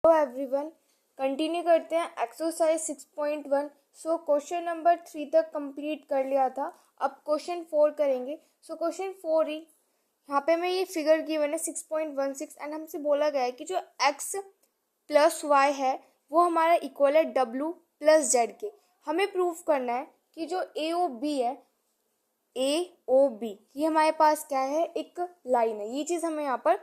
Hello everyone, continue करते हैं exercise 6.1। So question number 3 तक कंप्लीट कर लिया था। अब क्वेश्चन 4 करेंगे। सो क्वेश्चन 4 ही यहाँ पे मैं ये फिगर गिवन है 6.16 एंड हमसे बोला गया है कि जो x प्लस वाई है वो हमारा इक्वल है w प्लस जेड के। हमें प्रूफ करना है कि जो ए ओ बी है, ए ओ बी, ये हमारे पास क्या है, एक लाइन है। ये चीज़ हमें यहाँ पर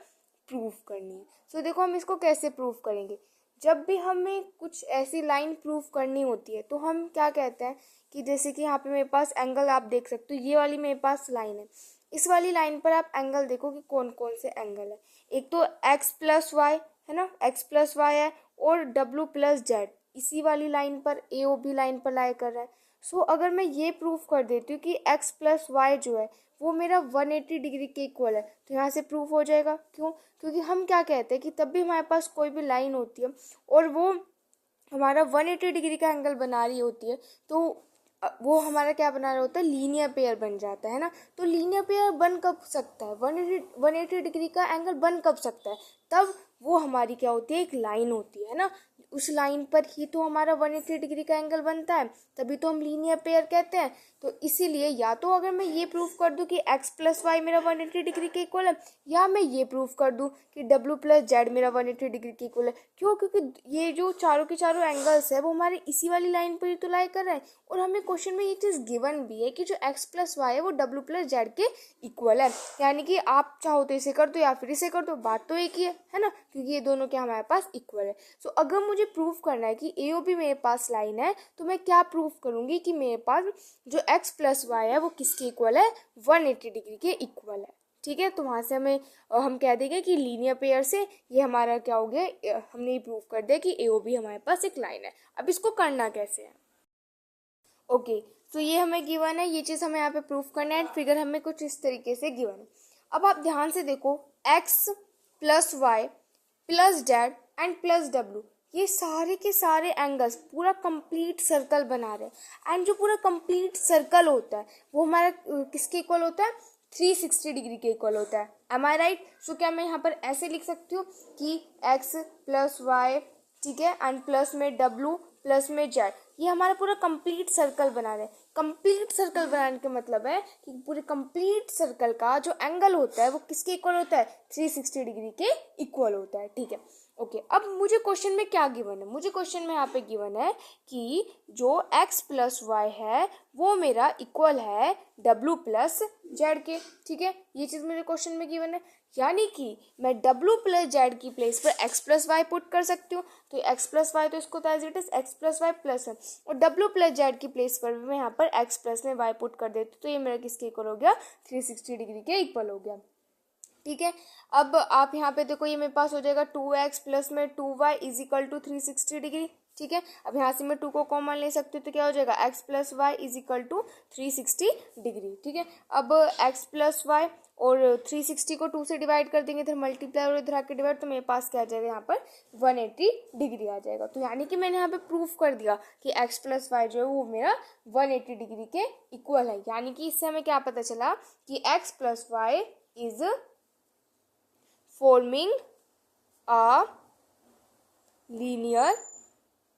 प्रूफ करनी है। सो देखो हम इसको कैसे प्रूफ करेंगे। जब भी हमें कुछ ऐसी लाइन प्रूफ करनी होती है तो हम क्या कहते हैं कि जैसे कि यहाँ पे मेरे पास एंगल आप देख सकते हो, ये वाली मेरे पास लाइन है। इस वाली लाइन पर आप एंगल देखो कि कौन कौन से एंगल है। एक तो x प्लस वाई है ना, x प्लस वाई है, और w प्लस जेड इसी वाली लाइन पर, ए ओ बी लाइन पर लाई कर रहा है। सो अगर मैं ये प्रूफ कर देती हूँ कि x प्लस वाई जो है वो मेरा 180 डिग्री के इक्वल है, तो यहाँ से प्रूफ हो जाएगा। क्यों? क्योंकि हम क्या कहते हैं कि तब भी हमारे पास कोई भी लाइन होती है और वो हमारा 180 डिग्री का एंगल बना रही होती है, तो वो हमारा क्या बना रहा होता है, लीनियर पेयर बन जाता है ना। तो लीनियर पेयर बन कब सकता है, 180 डिग्री का एंगल बन कब सकता है, तब वो हमारी क्या होती है, एक लाइन होती है ना। उस लाइन पर ही तो हमारा 180 डिग्री का एंगल बनता है, तभी तो हम लीनियर पेयर कहते हैं। तो इसीलिए या तो अगर मैं ये प्रूफ कर दूं कि x प्लस वाई मेरा 180 डिग्री के इक्वल है, या मैं ये प्रूफ कर दूं कि w प्लस जेड मेरा 180 डिग्री के इक्वल है। क्यों? क्योंकि ये जो चारों के चारों एंगल्स है वो हमारे इसी वाली लाइन पर ही तो लाई कर रहे हैं, और हमें क्वेश्चन में ये चीज़ गिवन भी है कि जो x प्लस वाई है वो w प्लस जेड के इक्वल है। यानी कि आप चाहो तो इसे कर दो या फिर इसे कर दो, बात तो एक ही है ना, क्योंकि ये दोनों क्या हमारे पास इक्वल है। सो अगर मुझे प्रूफ करना है कि ए ओ बी मेरे पास लाइन है, तो मैं क्या प्रूफ करूंगी कि मेरे पास जो x प्लस वाई है वो किसके इक्वल है, 180 डिग्री के इक्वल है। ठीक है, तो वहाँ से हम कह देंगे कि लीनियर पेयर से ये हमारा क्या हो गया, हमने ये प्रूफ कर दिया कि ए ओ बी हमारे पास एक लाइन है। अब इसको करना कैसे है। ओके, तो ये हमें गिवन है, ये चीज़ हमें यहाँ पे प्रूफ करना है। फिगर हमें कुछ इस तरीके से गिवन है। अब आप ध्यान से देखो, x plus Y plus Z and plus w, ये सारे के सारे एंगल्स पूरा कंप्लीट सर्कल बना रहे हैं। एंड जो पूरा कंप्लीट सर्कल होता है वो हमारा किसके इक्वल होता है, 360 डिग्री के इक्वल होता है। एम आई राइट? सो क्या मैं यहाँ पर ऐसे लिख सकती हूँ कि x प्लस वाई, ठीक है, एंड प्लस में w प्लस में जेड, ये हमारा पूरा कंप्लीट सर्कल बना रहे हैं। कंप्लीट सर्कल बनाने का मतलब है कि पूरे कंप्लीट सर्कल का जो एंगल होता है वो किसके इक्वल होता है, 360 डिग्री के इक्वल होता है। ठीक है, ओके। अब मुझे क्वेश्चन में क्या गिवन है, मुझे क्वेश्चन में यहाँ पे गिवन है कि जो x प्लस वाई है वो मेरा इक्वल है w प्लस जेड के। ठीक है, ये चीज़ मेरे क्वेश्चन में गिवन है, यानी कि मैं w प्लस जेड की प्लेस पर x प्लस वाई पुट कर सकती हूँ। तो x प्लस वाई तो इसको as it is x plus Y plus है, और w प्लस जेड की प्लेस पर मैं यहाँ पर x प्लस में y पुट कर देती हूँ, तो ये मेरा किसके इक्वल हो गया, 360 डिग्री के इक्वल हो गया। ठीक है, अब आप यहाँ पे देखो, ये मेरे पास हो जाएगा 2x प्लस में 2y is equal to 360 degree. ठीक है, अब यहाँ से मैं 2 को कॉमन ले सकती हूँ, तो क्या हो जाएगा, x plus Y is equal to 360 degree. ठीक है, अब x प्लस वाई और 360 को 2 से डिवाइड कर देंगे, इधर मल्टीप्लाई और इधर आके डिवाइड, तो मेरे पास क्या आ जाएगा, यहाँ पर 180 डिग्री आ जाएगा। तो यानी कि मैंने यहाँ पे प्रूफ कर दिया कि x प्लस वाई जो है वो मेरा 180 डिग्री के इक्वल है। यानी कि इससे हमें क्या पता चला कि x plus Y is forming a linear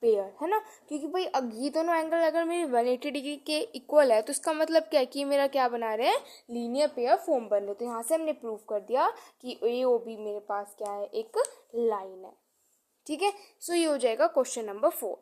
pair, है ना। क्योंकि भाई ये दोनों एंगल अगर मेरे 180 डिग्री के इक्वल है तो इसका मतलब क्या है कि मेरा क्या बना रहे हैं, लीनियर पेयर फॉर्म बन रहे। तो यहाँ से हमने प्रूफ कर दिया कि ए ओ बी मेरे पास क्या है, एक लाइन है। ठीक है, सो ये हो जाएगा question number 4।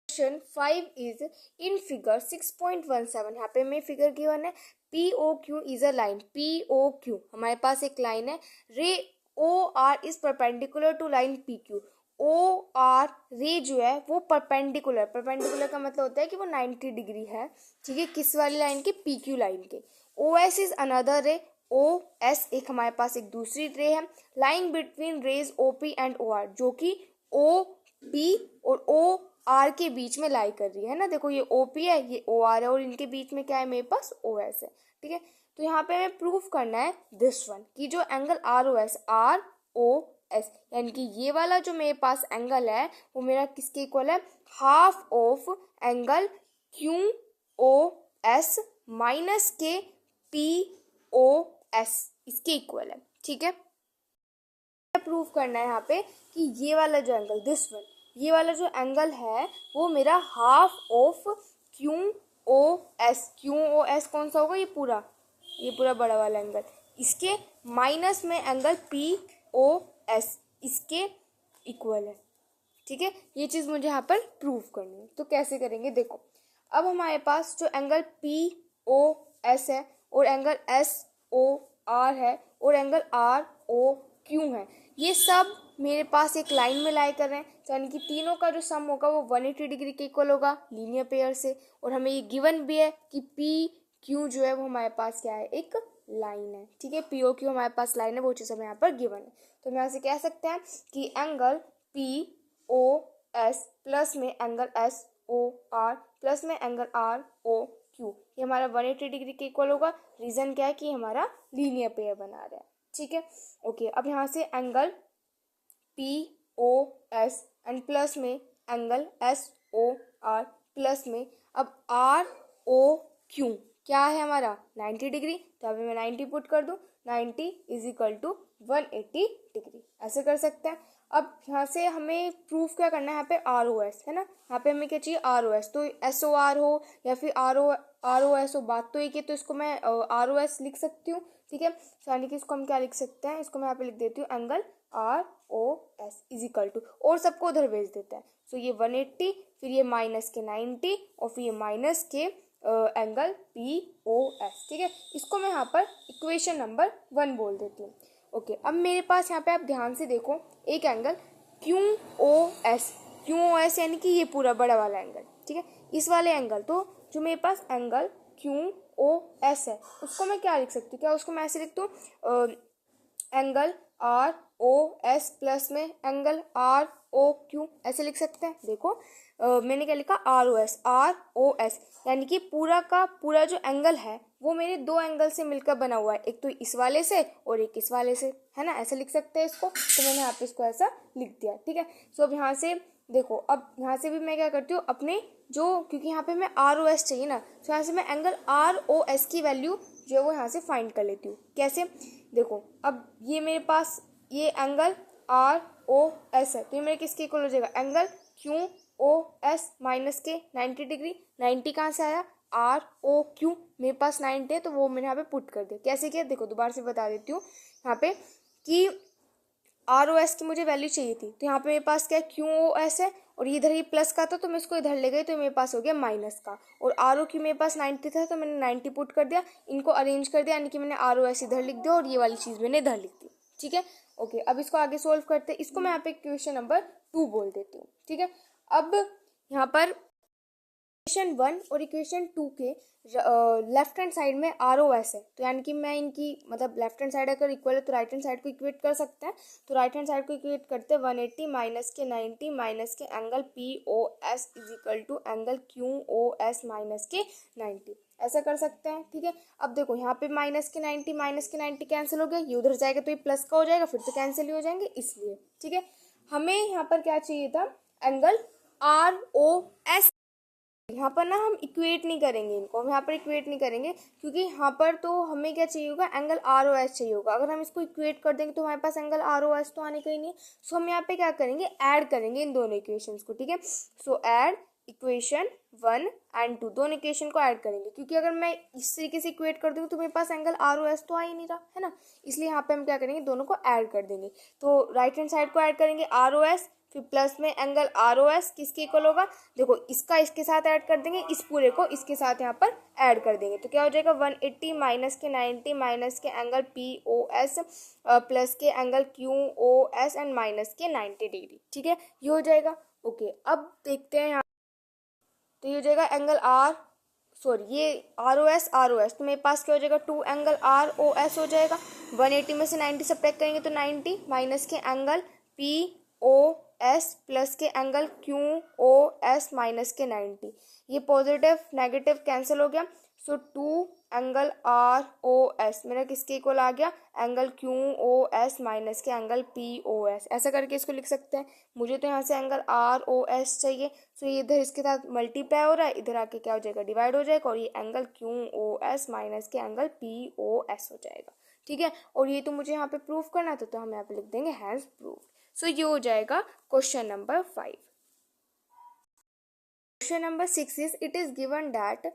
Question 5 is in figure 6.17। यहाँ पे मैं फिगर गिवन है, P O Q is a line. P O Q हमारे पास एक लाइन है, ray O R is perpendicular to line P Q. O R ray जो है वो परपेंडिकुलर, परपेंडिकुलर का मतलब होता है कि वो 90 डिग्री है। ठीक है, किस वाली लाइन के, पी क्यू लाइन के। ओ एस इज अनदर रे, ओ एस एक हमारे पास एक दूसरी रे है, line between rays O P and O R, जो कि ओ पी और ओ आर के बीच में लाई कर रही है ना। देखो, ये ओ पी है, ये ओ आर है, और इनके बीच में क्या है, मेरे पास ओ एस है। ठीक है, तो यहाँ पे हमें प्रूफ करना है दिस वन कि जो angle R O S, R O S, यानी कि ये वाला जो मेरे पास एंगल है वो मेरा किसके इक्वल है, half of angle Q O S minus के पी ओ एस, इसके इक्वल है। ठीक है, प्रूव करना है यहाँ पे कि ये वाला जो एंगल दिस वन, ये वाला जो एंगल है वो मेरा half of Q O S, Q O S कौन सा होगा, ये पूरा बड़ा वाला एंगल, इसके माइनस में एंगल पी ओ एस इसके इक्वल है। ठीक है, ये चीज़ मुझे यहाँ पर प्रूव करनी है। तो कैसे करेंगे, देखो अब हमारे पास जो एंगल पी ओ एस है और एंगल एस ओ आर है और एंगल आर ओ क्यू है, ये सब मेरे पास एक लाइन में लाई कर रहे हैं, यानी कि तीनों का जो सम होगा वो 180 डिग्री के इक्वल होगा लीनियर पेयर से। और हमें ये गिवन भी है कि पी क्यू जो है वो हमारे पास क्या है, एक लाइन है। ठीक है, पी ओ क्यू हमारे पास लाइन है, वो चीज़ हमें यहाँ पर गिवन है। तो हम यहाँ से कह सकते हैं कि angle P O S plus में angle S O R plus में एंगल आर ओ क्यू, ये हमारा 180 डिग्री के इक्वल होगा। रीज़न क्या है कि हमारा लीनियर पेयर बना रहा है। ठीक है, ओके। अब यहाँ से angle P O S and plus में angle S O R plus में अब आर ओ क्यू क्या है हमारा 90 डिग्री, तो अभी मैं 90 पुट कर दूँ, 90 इज इक्वल टू 180 डिग्री, ऐसे कर सकते हैं। अब यहाँ से हमें प्रूफ क्या करना है, यहाँ पे आर ओ एस है ना, यहाँ पे हमें क्या चाहिए आर ओ एस, तो एस ओ आर हो या फिर आर ओ एस हो, बात तो एक है, तो इसको मैं आर ओ एस लिख सकती हूँ। ठीक है, यानी कि इसको हम क्या लिख सकते हैं, इसको मैं यहाँ पे लिख देती हूँ angle R O S is equal to, और सबको उधर भेज देते हैं। सो ये 180, फिर ये माइनस के 90 और फिर ये माइनस के एंगल पी ओ एस। ठीक है, इसको मैं यहाँ पर इक्वेशन नंबर 1 बोल देती हूँ। ओके, अब मेरे पास यहाँ पे आप ध्यान से देखो एक एंगल क्यू ओ एस यानी कि ये पूरा बड़ा वाला एंगल। ठीक है, इस वाले एंगल, तो जो मेरे पास एंगल क्यू ओ एस है उसको मैं क्या लिख सकती हूँ, क्या उसको मैं ऐसे लिख दूँ, angle R O S plus में एंगल आर ओ क्यू, ऐसे लिख सकते हैं। देखो मैंने क्या लिखा, आर ओ एस यानी कि पूरा का पूरा जो एंगल है वो मेरे दो एंगल से मिलकर बना हुआ है, एक तो इस वाले से और एक इस वाले से, है ना, ऐसे लिख सकते हैं इसको। तो मैंने यहाँ पे इसको ऐसा लिख दिया। ठीक है, सो अब यहाँ से देखो, अब यहाँ से भी मैं क्या करती हूँ अपने जो, क्योंकि यहाँ पे मैं आर ओ एस चाहिए ना, तो यहाँ से मैं एंगल आर ओ एस की वैल्यू जो है वो यहाँ से फाइंड कर लेती हूँ। कैसे, देखो अब ये मेरे पास ये एंगल आर ओ एस है, तो ये मेरे किसके इक्वल हो जाएगा, angle Q O S minus के 90 डिग्री। 90 कहाँ से आया, आर ओ क्यू, मेरे पास 90 है तो वो मैंने यहाँ पे पुट कर दिया। कैसे किया, देखो दोबारा से बता देती हूँ यहाँ पे कि आर ओ एस की मुझे वैल्यू चाहिए थी, तो यहाँ पे मेरे पास क्या है, क्यू ओ एस है और इधर ही प्लस का था तो मैं इसको इधर ले गई, तो मेरे पास हो गया माइनस का, और आर ओ क्यू मेरे पास 90 था तो मैंने 90 पुट कर दिया, इनको अरेंज कर दिया, यानी कि मैंने आर ओ एस इधर लिख दिया और ये वाली चीज़ मैंने इधर लिख दी। ठीक है, ओके। अब इसको आगे सोल्व करते हैं, इसको मैं यहाँ पे क्वेश्चन नंबर 2 बोल देती हूँ। ठीक है, अब यहाँ पर इक्वेशन 1 और इक्वेशन 2 के लेफ्ट हैंड साइड में आर ओ एस है, तो यानी कि मैं इनकी मतलब लेफ्ट हैंड साइड अगर इक्वल है तो राइट हैंड साइड को इक्वेट कर सकते हैं। तो राइट हैंड साइड को इक्वेट करते हैं 180 माइनस के 90 माइनस के angle P O S is equal to angle Q O S minus के 90, ऐसा कर सकते हैं। ठीक है, अब देखो यहाँ पे माइनस के 90 कैंसिल हो गया, ये उधर जाएगा तो ये प्लस का हो जाएगा, फिर तो कैंसिल ही हो जाएंगे इसलिए। ठीक है, हमें यहाँ पर क्या चाहिए था, एंगल आर ओ एस। यहाँ पर ना हम इक्वेट नहीं करेंगे इनको, हम यहाँ पर इक्वेट नहीं करेंगे क्योंकि यहाँ पर तो हमें क्या चाहिए होगा, एंगल आर ओ एस चाहिए होगा। अगर हम इसको इक्वेट कर देंगे तो हमारे पास एंगल आर ओ एस तो आने का ही नहीं है। सो हम यहाँ पे क्या करेंगे, ऐड करेंगे इन दोनों इक्वेशंस को। ठीक है, सो ऐड इक्वेशन 1 एंड 2, दोनों इक्वेशन को ऐड करेंगे, क्योंकि अगर मैं इस तरीके से इक्वेट कर दूँगी तो मेरे पास एंगल आर ओ एस तो आ ही नहीं रहा है ना, इसलिए यहाँ पे हम क्या करेंगे, दोनों को ऐड कर देंगे। तो राइट हैंड साइड को ऐड करेंगे आर ओ एस, फिर प्लस में एंगल आर ओ एस किसके इक्वल होगा, देखो इसका इसके साथ ऐड कर देंगे, इस पूरे को इसके साथ यहाँ पर ऐड कर देंगे, तो क्या हो जाएगा 180 माइनस के 90 माइनस के angle P O S plus के angle Q O S and minus के 90 डिग्री। ठीक है, ये हो जाएगा। ओके, अब देखते हैं यहाँ, तो ये हो जाएगा एंगल ये आर ओ एस, तो मेरे पास क्या हो जाएगा, 2 एंगल आर ओ एस हो जाएगा। 180 में से 90 सब्ट्रैक्ट करेंगे तो 90 माइनस के angle P O S plus के angle Q O S minus के 90, ये पॉजिटिव नेगेटिव कैंसिल हो गया। So 2 angle R O S मेरा किसके इक्वल आ गया, angle Q O S minus के एंगल पी ओ एस, ऐसा करके इसको लिख सकते हैं। मुझे तो यहाँ से एंगल आर ओ एस चाहिए, सो ये इधर इसके साथ मल्टीप्लाई हो रहा है, इधर आके क्या हो जाएगा, डिवाइड हो जाएगा, और ये angle Q O S minus के एंगल पी ओ एस हो जाएगा। ठीक है। और ये तो मुझे यहाँ पे प्रूफ करना था, तो हम यहाँ पे लिख देंगे हैज़ प्रूव्ड। सो ये हो जाएगा question number 5। Question number 6 is, it is given that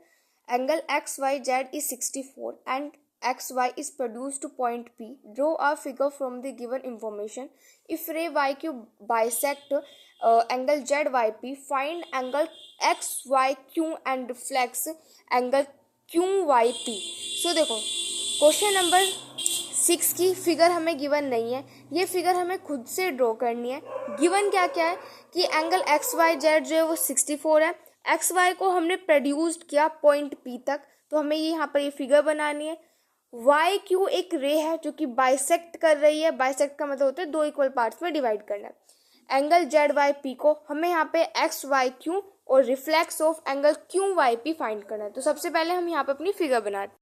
angle XYZ is 64 and XY is produced to point P. Draw a figure from the given information. If ray YQ bisect angle ZYP, find angle XYQ and reflects angle QYP. So देखो question number 6 की figure हमें given नहीं है, ये figure हमें खुद से draw करनी है। गिवन क्या क्या है कि एंगल एक्स वाई जेड जो है वो 64 है, एक्स वाई को हमने प्रोड्यूस्ड किया पॉइंट पी तक, तो हमें ये यहाँ पर ये फिगर बनानी है। वाई क्यू एक रे है जो कि बाइसेक्ट कर रही है, बाइसेक्ट का मतलब होता है दो इक्वल पार्ट्स में डिवाइड करना। एंगल जेड वाई पी को हमें यहाँ पे एक्स वाई क्यू और reflex of angle Q Y P find करना है। तो सबसे पहले हम यहाँ पे अपनी फिगर बनाते हैं।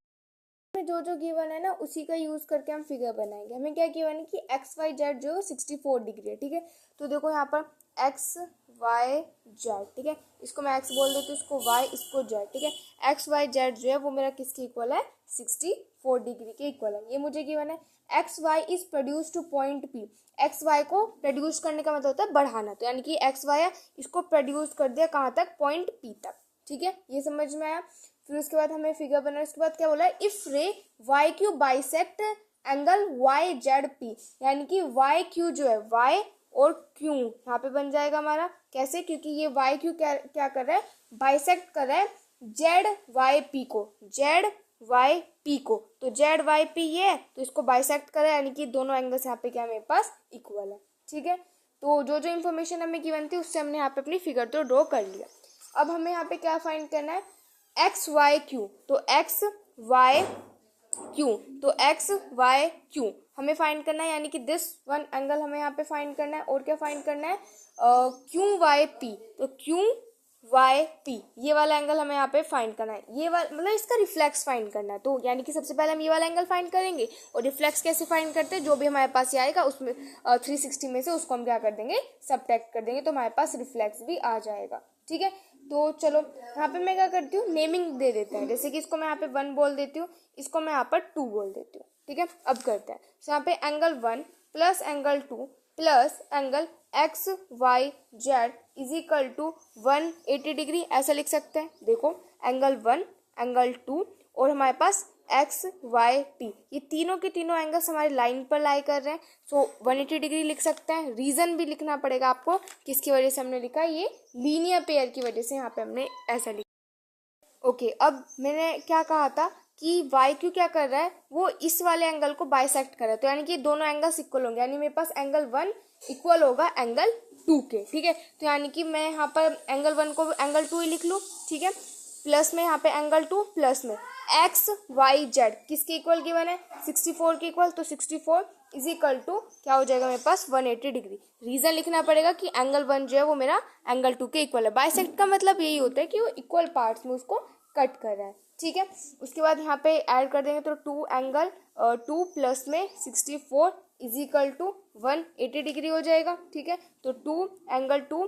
जो जो गिवन है ना उसी का यूज करके हम फिगर बनाएंगे। हमें क्या गिवन है कि एक्स वाई जेड जो 64 डिग्री है, ठीक है। तो देखो यहाँ पर एक्स वाई जेड, ठीक है, इसको मैं एक्स बोल देती हूँ, इसको वाई, इसको जेड, ठीक है। एक्स वाई जेड जो है वो मेरा किसके इक्वल है, 64 डिग्री के इक्वल है। ये मुझे गिवन है। X Y is produce to point P, X Y को प्रोड्यूस करने का मतलब होता है बढ़ाना, तो यानी कि एक्स वाई है इसको प्रोड्यूस कर दिया कहाँ तक, पॉइंट पी तक, ठीक है। ये समझ में आया। फिर उसके बाद हमें फिगर बनाना, उसके बाद क्या बोला है, if ray Y Q bisect angle Y Z P, यानी कि वाई क्यू जो है वाई और क्यू यहाँ पे बन जाएगा हमारा। कैसे, क्योंकि ये वाई क्यू क्या कर रहा है, बाइसेक्ट कर रहा है जेड वाई पी को, जेड वाई पी को, तो जेड वाई पी ये है तो इसको बाइसेक्ट कर रहा है, यानी कि दोनों एंगल्स यहाँ पे क्या मेरे पास इक्वल है, ठीक है। तो जो जो इन्फॉर्मेशन हमें गिवन थी उससे हमने यहाँ पे अपनी फिगर तो ड्रॉ कर लिया। अब हमें यहाँ पे क्या फाइंड करना है, एक्स वाई क्यू, तो एक्स वाई क्यू, तो एक्स वाई क्यू हमें फाइंड करना है, यानी कि दिस वन एंगल हमें यहाँ पे फाइंड करना है। और क्या फाइंड करना है, क्यू वाई पी, तो क्यू वाई पी ये वाला एंगल हमें यहाँ पे फाइंड करना है। ये वाला मतलब इसका रिफ्लेक्स फाइंड करना है, तो यानी कि सबसे पहले हम ये वाला एंगल फाइंड करेंगे। और रिफ्लेक्स कैसे फाइंड करते हैं, जो भी हमारे पास ये आएगा उसमें 360 में से उसको हम क्या कर देंगे, सबट्रैक्ट कर देंगे, तो हमारे पास रिफ्लेक्स भी आ जाएगा, ठीक है। तो चलो यहाँ पे मैं क्या करती हूँ, नेमिंग दे देते हैं। जैसे कि इसको मैं यहाँ पे 1 बोल देती हूँ, इसको मैं यहाँ पर 2 बोल देती हूँ, ठीक है। अब करते हैं, तो यहाँ पे angle 1 plus angle 2 plus angle X Y Z is equal to 180 degree, ऐसा लिख सकते हैं। देखो एंगल 1 एंगल 2 और हमारे पास एक्स वाई पी, ये तीनों के तीनों एंगल्स हमारी लाइन पर लाई कर रहे हैं, सो 180 डिग्री लिख सकते हैं। रीजन भी लिखना पड़ेगा आपको, किसकी वजह से हमने लिखा है, ये लीनियर पेयर की वजह से यहाँ पे हमने ऐसा लिखा। ओके, अब मैंने क्या कहा था कि वाई क्यू क्या कर रहा है, वो इस वाले एंगल को बाइसेक्ट कर रहा है, तो यानी कि दोनों एंगल्स इक्वल होंगे, यानी मेरे पास एंगल 1 इक्वल होगा एंगल 2 के, ठीक है। तो यानी कि मैं यहाँ पर एंगल 1 को एंगल 2 ही लिख लूँ, ठीक है। प्लस में यहाँ पे एंगल 2 प्लस में एक्स वाई जेड किसके इक्वल गिवन है, 64 के इक्वल, तो 64 इज इक्वल टू क्या हो जाएगा मेरे पास, 180 डिग्री। रीजन लिखना पड़ेगा कि एंगल 1 जो है वो मेरा एंगल 2 के इक्वल है। बाइसेक्ट का मतलब यही होता है कि वो इक्वल पार्ट्स में उसको कट कर रहा है, ठीक है। उसके बाद यहाँ पे ऐड कर देंगे, तो 2 एंगल 2 प्लस में 64 इज इक्वल टू 180 डिग्री हो जाएगा, ठीक है। तो 2 angle 2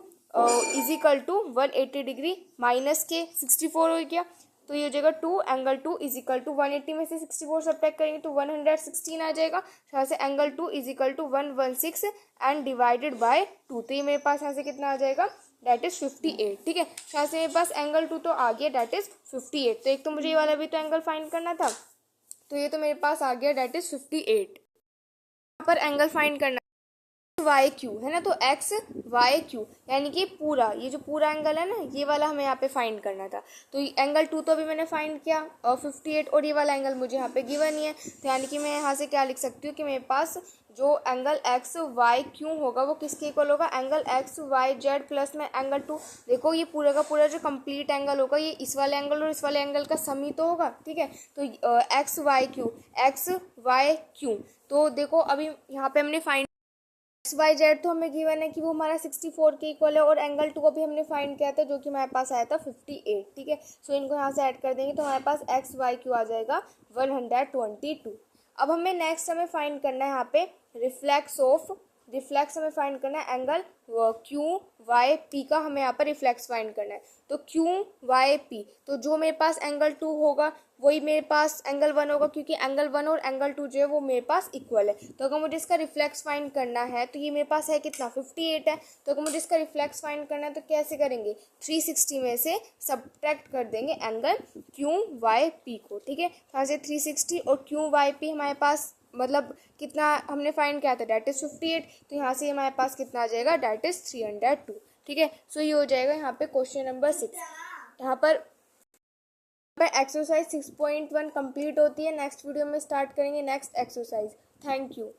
is equal to 180 degree minus के 64 हो गया, तो ये हो जाएगा 2 एंगल 2 इज इक्वल टू 180 में से 64 सब्ट्रैक्ट करेंगे तो 116 आ जाएगा। यहाँ से angle 2 is equal to 116 and divided by 2, तो ये मेरे पास यहाँ से कितना आ जाएगा, डेट इज 58, ठीक है। यहाँ से मेरे पास एंगल 2 तो आ गया, डेट इज 58। तो एक तो मुझे ये वाला भी तो एंगल फाइंड करना था, तो ये तो मेरे पास आ गया, डेट इज 58। यहाँ पर एंगल फाइंड करना वाई क्यू है ना, तो एक्स वाई क्यू यानी कि पूरा ये जो पूरा एंगल है ना, ये वाला हमें यहाँ पे फाइंड करना था। तो एंगल 2 तो अभी मैंने फाइंड किया और 58, और ये वाला एंगल मुझे यहाँ पे गिवन ही है, तो यानी कि मैं यहाँ से क्या लिख सकती हूँ कि मेरे पास जो एंगल एक्स वाई क्यू होगा वो किसके इक्वल होगा, angle X Y Z plus में एंगल 2। देखो ये पूरा का पूरा जो कंप्लीट एंगल होगा ये इस वाले एंगल और इस वाले एंगल का सम ही तो होगा, ठीक है। तो एक्स वाई क्यू, तो देखो अभी यहाँ पे हमने फाइंड एक्स वाई जेड तो हमें गिवन है कि वो हमारा 64 के इक्वल है, और एंगल 2 अभी हमने फाइंड किया था जो कि हमारे पास आया था 58, ठीक है। सो इनको यहाँ से ऐड कर देंगे तो हमारे पास एक्स वाई क्यू आ जाएगा 122। अब हमें नेक्स्ट हमें फाइंड करना है यहाँ पे रिफ्लेक्स ऑफ रिफ्लेक्स हमें फाइंड करना है एंगल क्यू वाई पी का, हमें यहाँ पर रिफ्लेक्स फाइंड करना है। तो क्यू वाई पी, तो जो मेरे पास एंगल 2 होगा वही मेरे पास एंगल 1 होगा, क्योंकि एंगल 1 और एंगल 2 जो है वो मेरे पास इक्वल है। तो अगर मुझे इसका रिफ्लेक्स फाइंड करना है तो ये मेरे पास है कितना 58 है। तो अगर मुझे इसका रिफ्लेक्स फाइंड करना है तो कैसे करेंगे, 360 में से सब्ट्रैक्ट कर देंगे एंगल क्यू वाई पी को। ठीक है, यहाँ से 360 और क्यू वाई पी हमारे पास मतलब कितना हमने फाइंड किया था, डेट इज 58। तो यहाँ से हमारे पास कितना आ जाएगा, डेट इज 302। ठीक है, सो ये हो जाएगा यहाँ पे क्वेश्चन नंबर 6। यहाँ पर एक्सरसाइज 6.1 कंप्लीट होती है। नेक्स्ट वीडियो में स्टार्ट करेंगे नेक्स्ट एक्सरसाइज। Thank you.